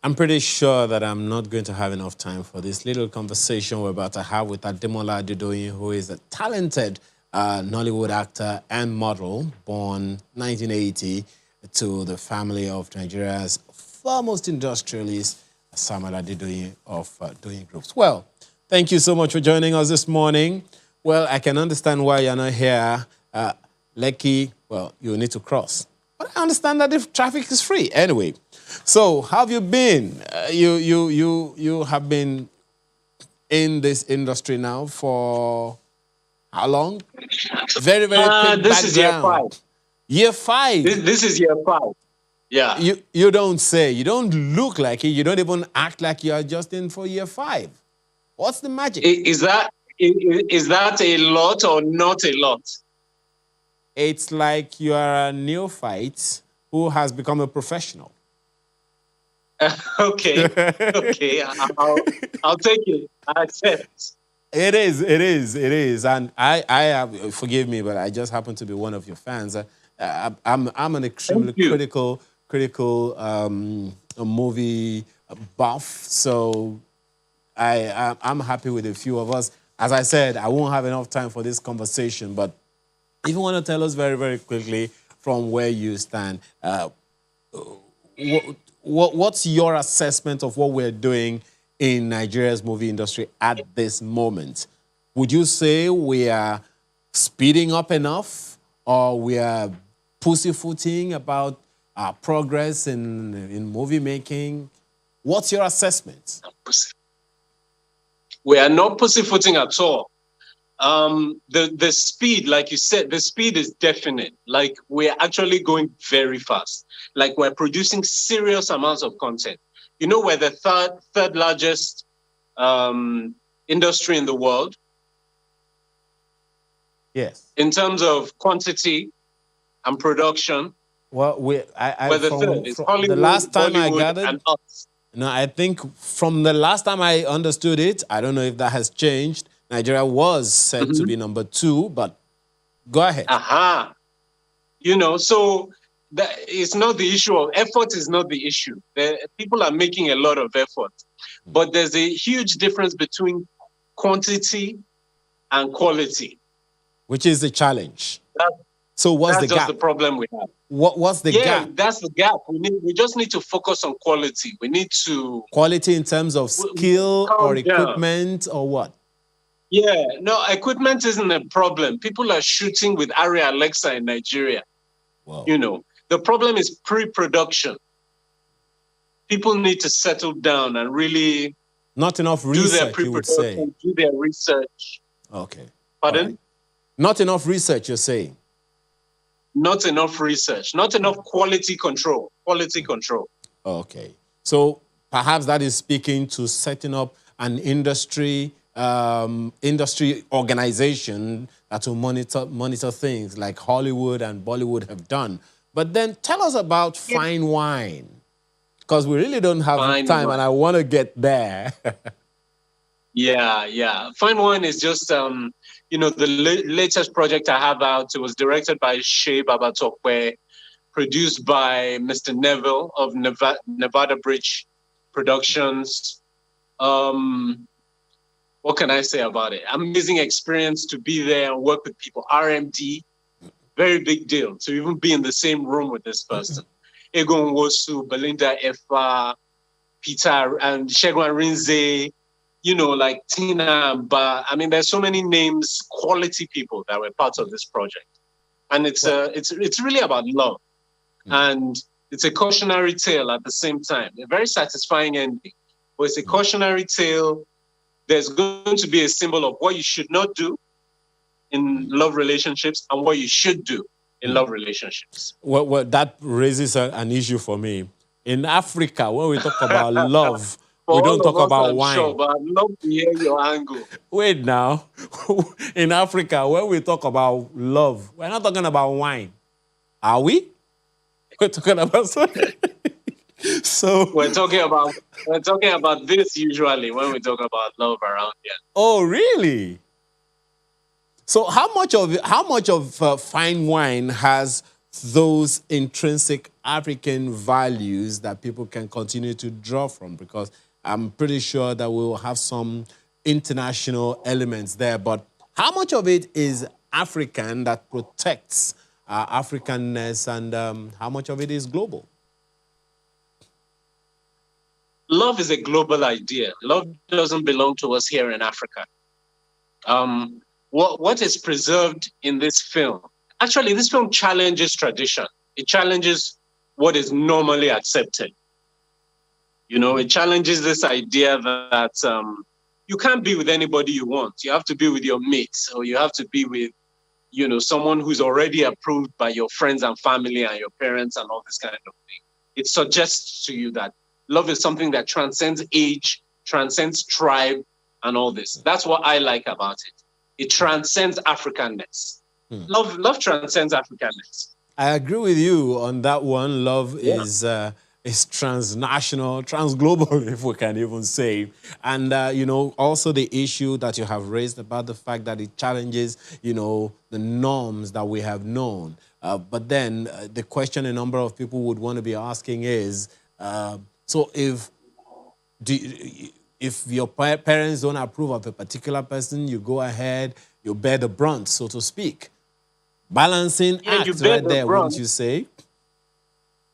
I'm pretty sure that I'm not going to have enough time for this little conversation we're about to have with Ademola Adedoyin, who is a talented Nollywood actor and model, born 1980 to the family of Nigeria's foremost industrialist, Samuel Adedoyin of Doyin Groups. Well, thank you so much for joining us this morning. Well, I can understand why you're not here. Lekki, well, you need to cross. But I understand that if traffic is free. Anyway, so how have you been? You have been in this industry now for how long? Very, very quick This is year 5. background. Year 5. This is year 5. Yeah. You don't say. You don't look like it. You don't even act like you are just in for year 5. What's the magic? Is that a lot or not a lot? It's like you are a neophyte who has become a professional. Okay. Okay. I'll take it. I accept. It is. And I have, forgive me, but I just happen to be one of your fans. I'm an extremely critical movie buff. So I'm happy with a few of us. As I said, I won't have enough time for this conversation, but if you want to tell us very, very quickly from where you stand, what's your assessment of what we're doing in Nigeria's movie industry at this moment? Would you say we are speeding up enough, or we are pussyfooting about our progress in movie making? What's your assessment? We are not pussyfooting at all. The speed, like you said, the speed is definite. Like, we're actually going very fast. Like, we're producing serious amounts of content. You know, we're the third largest industry in the world. Yes. In terms of quantity and production. Well, we're the third. It's Hollywood, the last time Bollywood, I gathered, and us. No, I think from the last time I understood it, I don't know if that has changed. Nigeria was said to be number 2, but go ahead. You know, so it's not the issue of effort is not the issue. People are making a lot of effort, but there's a huge difference between quantity and quality. Which is the challenge. So what's the gap? That's just the problem we have. What's the gap? Yeah, that's the gap. We just need to focus on quality. We need to... Quality in terms of skill or equipment or what? Yeah, no, equipment isn't a problem. People are shooting with Arri Alexa in Nigeria. Wow. You know, the problem is pre-production. People need to settle down and really... Not enough research, you would say. Do their research. Okay. Pardon? Right. Not enough research, you're saying? Not enough research. Not enough quality control. Quality control. Okay. So perhaps that is speaking to setting up an industry organization that will monitor things like Hollywood and Bollywood have done. But then tell us about fine wine, because we really don't have time, and I want to get there. Yeah. Fine wine is just, you know, the latest project I have out. It was directed by Shea Babatokwe, produced by Mr. Neville of Nevada Bridge Productions. What can I say about it? Amazing experience to be there and work with people. RMD, very big deal to even be in the same room with this person. Egon Wosu, Belinda Efa, Peter and Shegun Rinze, you know, like Tina, but I mean, there's so many names, quality people that were part of this project. And it's really about love. And it's a cautionary tale at the same time. A very satisfying ending. But it's a cautionary tale. There's going to be a symbol of what you should not do in love relationships and what you should do in love relationships. Well, that raises an issue for me. In Africa, when we talk about love, we don't talk about wine. Sure, but I'd love to hear your angle. Wait now. In Africa, when we talk about love, we're not talking about wine. Are we? We're talking about something. So we're talking about this usually when we talk about love around here. Oh, really? So how much of fine wine has those intrinsic African values that people can continue to draw from? Because I'm pretty sure that we'll have some international elements there. But how much of it is African that protects Africanness, and how much of it is global? Love is a global idea. Love doesn't belong to us here in Africa. What is preserved in this film? Actually, this film challenges tradition. It challenges what is normally accepted. You know, it challenges this idea that you can't be with anybody you want. You have to be with your mates, or you have to be with, you know, someone who's already approved by your friends and family and your parents and all this kind of thing. It suggests to you that love is something that transcends age, transcends tribe, and all this. That's what I like about it. It transcends Africanness. Love transcends Africanness. I agree with you on that one. Love is transnational, transglobal, if we can even say. And, you know, also the issue that you have raised about the fact that it challenges, you know, the norms that we have known. But then the question a number of people would want to be asking is, so if your parents don't approve of a particular person, you go ahead, you bear the brunt, so to speak. Balancing act right there, wouldn't you say?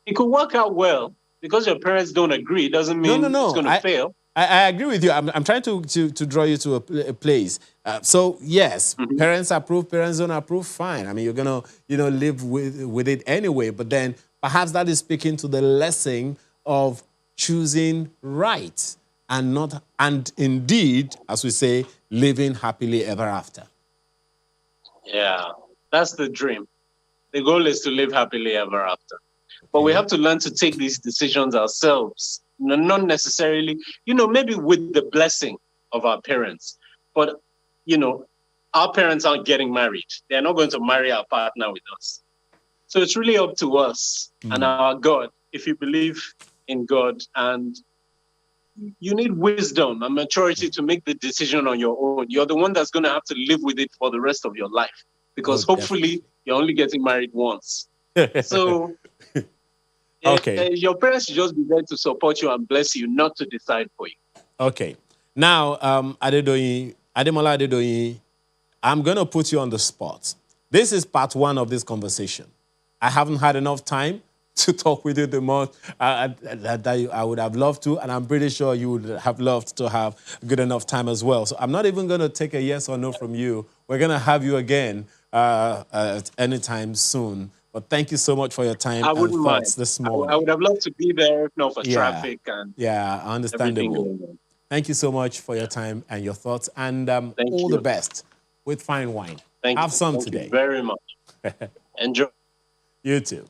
It could work out well. Because your parents don't agree doesn't mean it's going to fail. I agree with you. I'm trying to draw you to a place. So, yes, parents approve, parents don't approve, fine. I mean, you're going to, you know, live with it anyway. But then perhaps that is speaking to the lesson of choosing right and indeed, as we say, living happily ever after. Yeah, that's the dream. The goal is to live happily ever after. But we have to learn to take these decisions ourselves, not necessarily, you know, maybe with the blessing of our parents. But, you know, our parents aren't getting married. They're not going to marry our partner with us. So it's really up to us and our God, if you believe in God. And you need wisdom and maturity to make the decision on your own. You're the one that's going to have to live with it for the rest of your life. Because hopefully you're only getting married once. So... Okay. Your parents should just be there to support you and bless you, not to decide for you. Okay. Now, Ademola Adedoyin, I'm going to put you on the spot. This is part one of this conversation. I haven't had enough time to talk with you the most that I would have loved to, and I'm pretty sure you would have loved to have good enough time as well. So I'm not even going to take a yes or no from you. We're going to have you again anytime soon. But thank you so much for your time and thoughts this morning. I would have loved to be there if not for traffic. Understandable. Thank you so much for your time and your thoughts. And all the best with fine wine. Have some today. Thank you very much. Enjoy. You too.